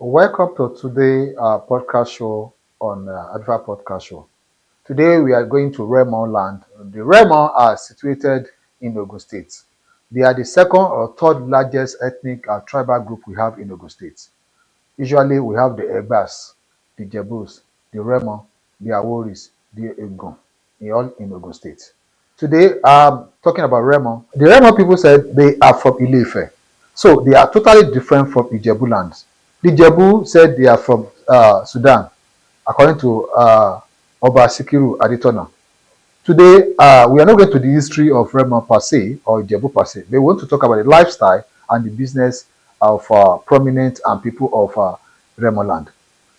Welcome to today podcast show on Adva Podcast Show. Today we are going to Remo land. The Remo are situated in Ogun State. They are the second or third largest ethnic tribal group we have in Ogun State. Usually we have the Egbas, the Jebus, the Remo, the Aworis, the Ogun, all in Ogun State. Today I'm talking about Remo. The Remo people said they are from Ile-Ife. So they are totally different from Ijebu lands. The Jebu said they are from Sudan, according to Oba Sikiru Aditona. Today, we are not going to the history of Remo per se or Ijebu per se. We want to talk about the lifestyle and the business of prominent and people of Remo land.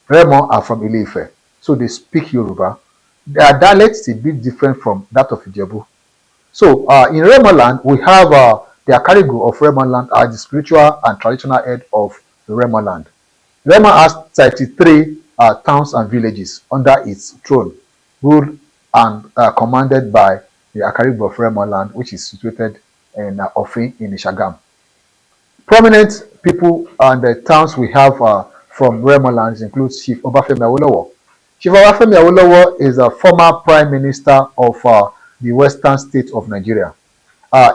Remo are from Ile-Ife, so they speak Yoruba. Their dialect is a bit different from that of Ijebu. So in Remo land, we have the Akarigo of Remo land as the spiritual and traditional head of the Remo land. Remo has 33 towns and villages under its throne, ruled and commanded by the Akaribo of Remo land, which is situated in Ofin in Ishagam. Prominent people and the towns we have from Remo lands include Chief Obafemi Awolowo. Chief Obafemi Awolowo is a former Prime Minister of the Western State of Nigeria.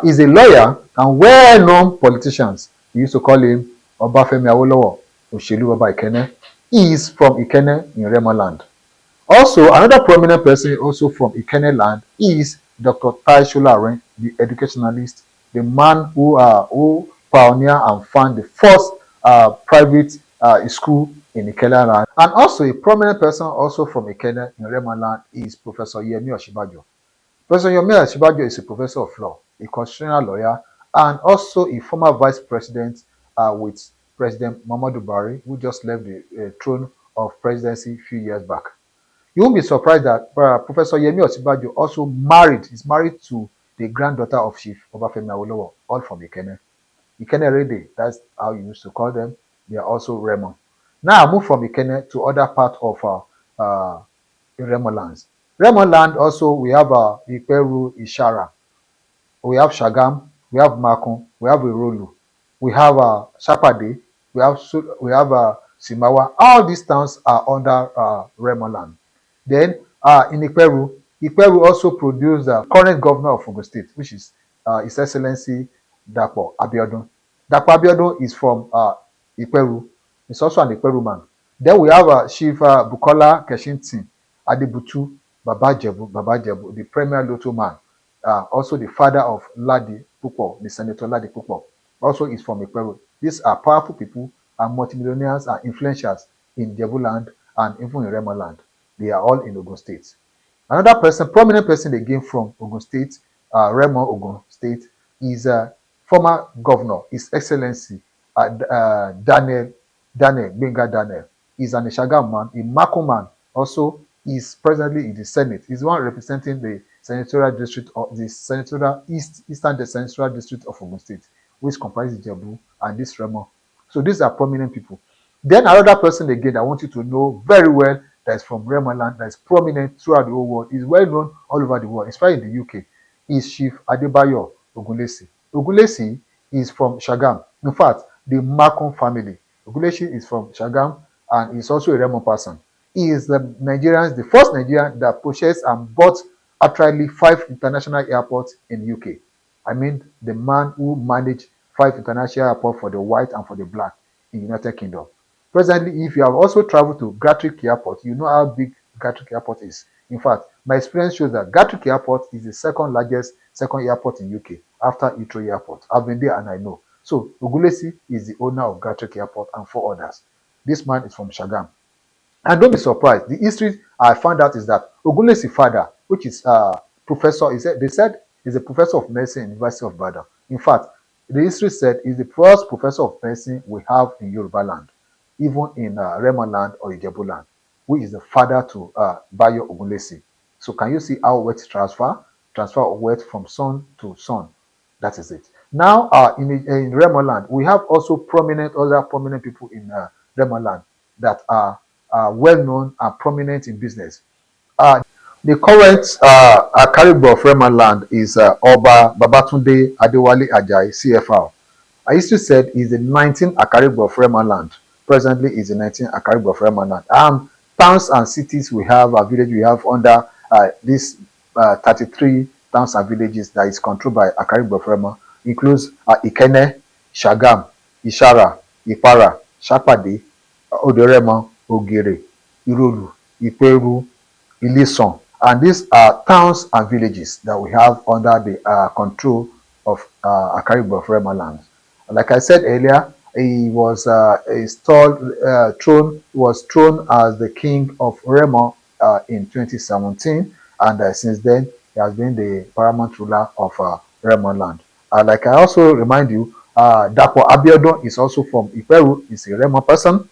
He's a lawyer and well-known politician. We used to call him Obafemi Awolowo. Oshelu Baba Ikene. He is from Ikene in Remo land. Also, another prominent person also from Ikene land is Dr. Tai Sholaren, the educationalist, the man who pioneered and founded the first private school in Ikene land. And also a prominent person also from Ikene in Remo land is Professor YEMI Osinbajo. Professor YEMI Osinbajo is a professor of law, a constitutional lawyer, and also a former vice president with President Muhammadu Buhari, who just left the throne of presidency a few years back. You won't be surprised that Professor YEMI Osinbajo also is married to the granddaughter of Chief Obafemi Awolowo, all from Ikene. Ikene Rede, that's how you used to call them. They are also Remo. Now I move from Ikene to other part of Remo lands. Remo land also, we have Iperu, Ishara. We have Shagam, we have Makun, we have Irolu, we have Shapade, we have Simawa. All these towns are under Remo land. Then in Iperu also produced the current governor of Ogun State, which is His Excellency Dapo Abiodun. Dapo Abiodun is from Iperu. He's also an Iperu man. Then we have Chief Bukola Keshintin Adebutu Babajebu, the premier Lotto man. Also the father of Ladi Pupo, the Senator Ladi Pupo, also is from Iperu. These are powerful people and multimillionaires and influencials in Jebu land and even in Remo land. They are all in Ogun State. Another person, prominent person again from Ogun State, Remo Ogun State, is former governor, His Excellency Daniel Benga Daniel. He's an Ishagam man, a Mako man. Also, is presently in the Senate. He's the one representing the senatorial district of the senatorial eastern senatorial district of Ogun State, which comprises Jebu and this Remo. So these are prominent people. Then another person again I want you to know very well that is from Remo land, that is prominent throughout the whole world, is well known all over the world, especially in the UK, is Chief ADEBAYO Ogunlesi. Ogunlesi is from Shagam. In fact, the Makon family. Ogunlesi is from Shagam and is also a Remo person. He is the first Nigerian that purchased and bought actually 5 international airports in the UK. I mean, the man who managed 5 international airports for the white and for the black in the United Kingdom. Presently, if you have also traveled to Gatwick Airport, you know how big Gatwick Airport is. In fact, my experience shows that Gatwick Airport is the second airport in UK after Heathrow Airport. I've been there and I know. So, Ogunlesi is the owner of Gatwick Airport and 4 others. This man is from Shagam. And don't be surprised. The history I found out is that Ogunlesi's father, which is professor, they said is a professor of medicine in the University of Ibadan. In fact, the history said is the first professor of medicine we have in Yoruba land, even in Remo land or Ijebu land, which is the father to Bayo Ogunlesi. So can you see how wealth transfer of wealth from son to son? That is it. Now in Remo land, we have also other prominent people in Remo land that are well known and prominent in business. The current Akaribo of Remo land is Oba Babatunde Adewale Ajayi, CFR. I used to say he's the 19th Akaribo of Remo land, presently is in 19 Akaribo of Remo land. Towns and cities we have, village we have under this 33 towns and villages that is controlled by Akaribo of Remo includes Ikene, Shagam, Ishara, Ipara, Shapade, Odoremo, Ogere, Irolu, Iperu, Ilison, and these are towns and villages that we have under the control of Akaribo of Remo land. Like I said earlier, he was thrown as the king of Remo in 2017, and since then he has been the paramount ruler of Remo land. Like I also remind you, Dapo Abiodun is also from Iperu. He's a Remo person.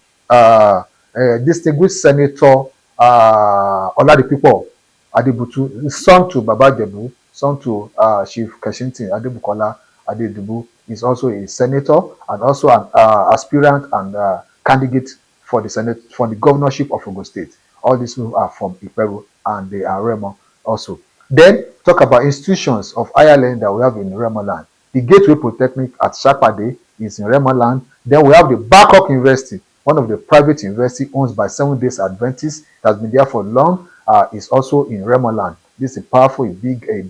Distinguished Senator Oladipupo Adebutu, son to Baba Jebu, son to Chief Keshintin Adebukola Adedubu, is also a senator and also an aspirant and candidate for the Senate, for the governorship of Ogun State. All these people are from Iperu and they are Remo also. Then talk about institutions of higher learning that we have in Remo land. The Gateway Polytechnic at Shapade is in Remo land. Then we have the Babcock University, one of the private university owned by Seventh Day Adventists that has been there for long, is also in Remo land. This is a powerful,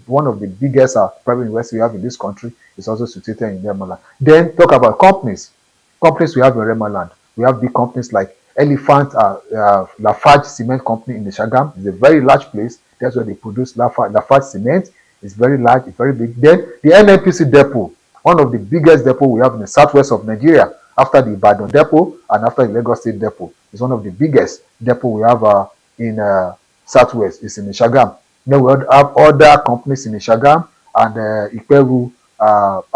one of the biggest private universities we have in this country. Is also situated in Remo land. Then talk about companies. Companies we have in Remo land. We have big companies like Elephant Lafarge Cement Company in the Shagam. It's a very large place. That's where they produce Lafarge Cement. It's very large, it's very big. Then the NNPC depot, one of the biggest depot we have in the southwest of Nigeria, after the Ibadan depot and after the Lagos State depot. It's one of the biggest depot we have in southwest. It's in the Shagam. Then we have other companies in the Shagam and Iperu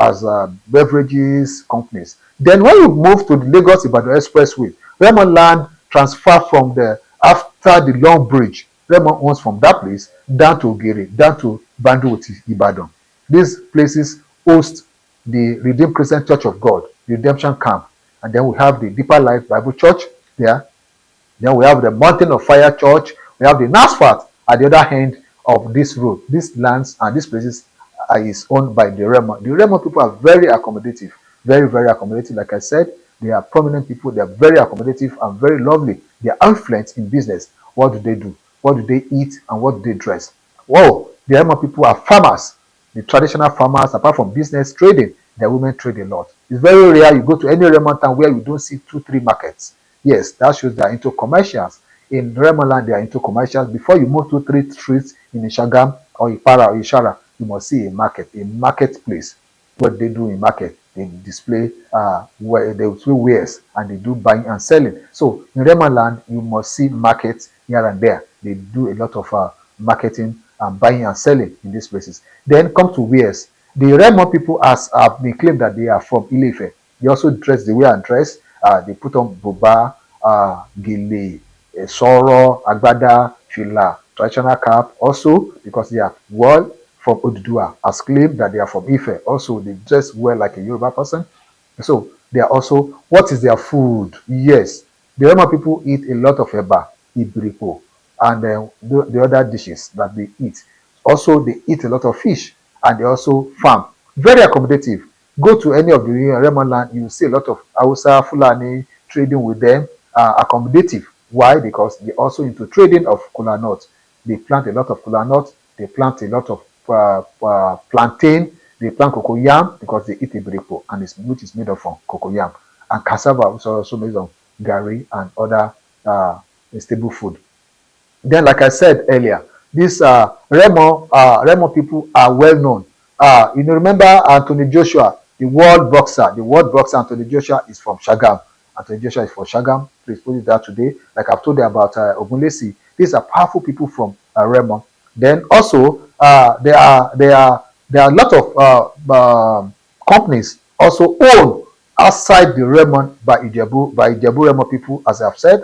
as beverages companies. Then when you move to the Lagos Ibadan Expressway, Remo land transfer from after the long bridge. Remo owns from that place down to Ogere, down to Bandwoti, Ibadan. These places host the Redeemed Christian Church of God, the Redemption Camp, and then we have the Deeper Life Bible Church there. Then we have the Mountain of Fire Church. We have the NASFAT at the other end of this road. These lands and these places is owned by the Remo. The Remo people are very accommodative, very, very accommodative. Like I said, they are prominent people. They are very accommodative and very lovely. They are influenced in business. What do they do? What do they eat and what do they dress? Whoa, the Remo people are farmers. The traditional farmers, apart from business trading, their women trade a lot. It's very rare you go to any Remo town where you don't see 2-3 markets. Yes, that shows they are into commercials. In Remo land, they are into commercials. Before you move 2-3 streets in Ishagam or Ipara or Ishara, you must see a marketplace. What they do in market, they display where they display wares and they do buying and selling. So in Remo land, you must see markets here and there. They do a lot of marketing and buying and selling in these places. Then come to wares. The Remo people have been claimed that they are from Ile-Ife. They also dress the way I dress. They put on buba, gele, soro, agbada, fila, traditional cap. Also, because they are well from Oduduwa, has claimed that they are from Ife. Also, they dress well like a Yoruba person. So, they are also, what is their food? Yes, the Roma people eat a lot of eba, ibripo, and the other dishes that they eat. Also, they eat a lot of fish, and they also farm. Very accommodative. Go to any of the Remo land, you see a lot of Hausa, Fulani trading with them, accommodative. Why? Because they also into trading of kola nuts. They plant a lot of kola nuts. They plant a lot of plantain. They plant cocoyam because they eat ibripo, and which is made of from cocoyam. And cassava, which is also made of gari and other stable food. Then, like I said earlier, these Remo people are well known. Remember Anthony Joshua, the world boxer. The world boxer Anthony Joshua is from Shagam. Anthony Joshua is from Shagam. Please put it that today. Like I've told you about Ogunlesi. These are powerful people from Remo. Then also there are a lot of companies also owned outside the Remo by Ijebu Remo people. As I've said,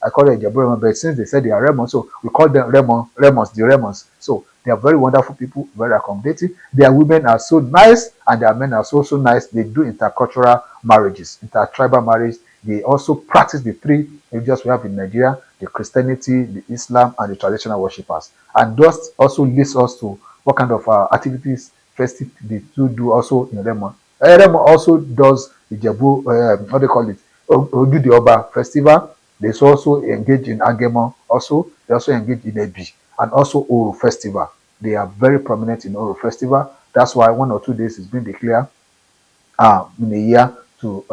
I call it Ijebu Remo, but since they said they are Remo, so we call them Remos, the Remos. So they are very wonderful people, very accommodating. Their women are so nice, and their men are so nice. They do intercultural marriages, intertribal marriage. They also practice the three religions we have in Nigeria: the Christianity, the Islam, and the traditional worshippers. And thus also leads us to what kind of activities, festive they do also in Remo. Remo also does Ijebu, what do you call it? Oba festival. They also engage in Agemo. Also, they also engage in Ebi and also Oro festival. They are very prominent in Oro festival. That's why 1 or 2 days is being declared in a year to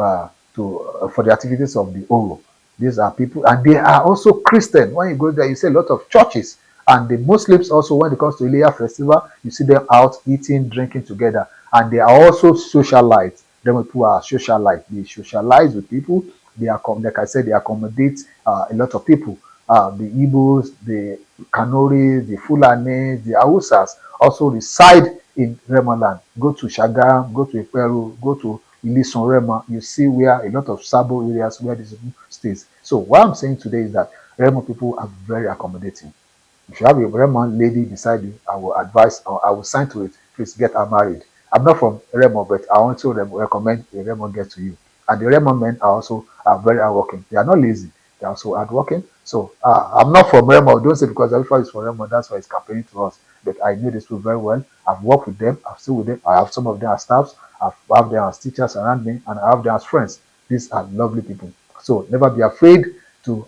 for the activities of the Oro. These are people, and they are also Christian. When you go there, you see a lot of churches, and the Muslims also. When it comes to Ileya festival, you see them out eating, drinking together, and they are also socialites. Them people are socialites. They socialize with people. They are, like I said, they accommodate a lot of people. The Igbos, the Kanoris, the Fulani, the Hausas also reside in Remo land. Go to Shagam, go to Iperu, go to Ilisun Remo, you see where a lot of Sabo areas where these people stays. So what I'm saying today is that Remo people are very accommodating. If you have a Remo lady beside you, I will advise or I will sign to it. Please get her married. I'm not from Remo, but I want to recommend a Remo get to you. And the Remo men are also are very hardworking. They are not lazy. They are also hardworking. So I'm not from Remo. Don't say because everybody is from Remo, that's why it's campaigning to us. But I know these people very well. I've worked with them. I've still with them. I have some of them as staffs. I have them as teachers around me, and I have them as friends. These are lovely people. So never be afraid to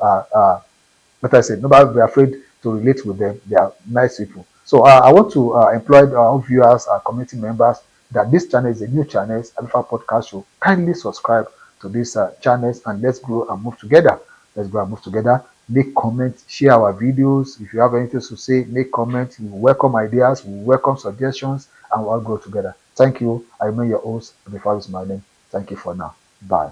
like I said, nobody be afraid to relate with them. They are nice people. So I want to employ our viewers, our community members, that this channel is a new channel, Alpha Podcast Show. Kindly subscribe to these channels and let's grow and move together. Let's grow and move together. Make comments, share our videos. If you have anything to say, make comments. We welcome ideas, we welcome suggestions, and we'll all grow together. Thank you. I remain your host, Before is my name. Thank you for now. Bye.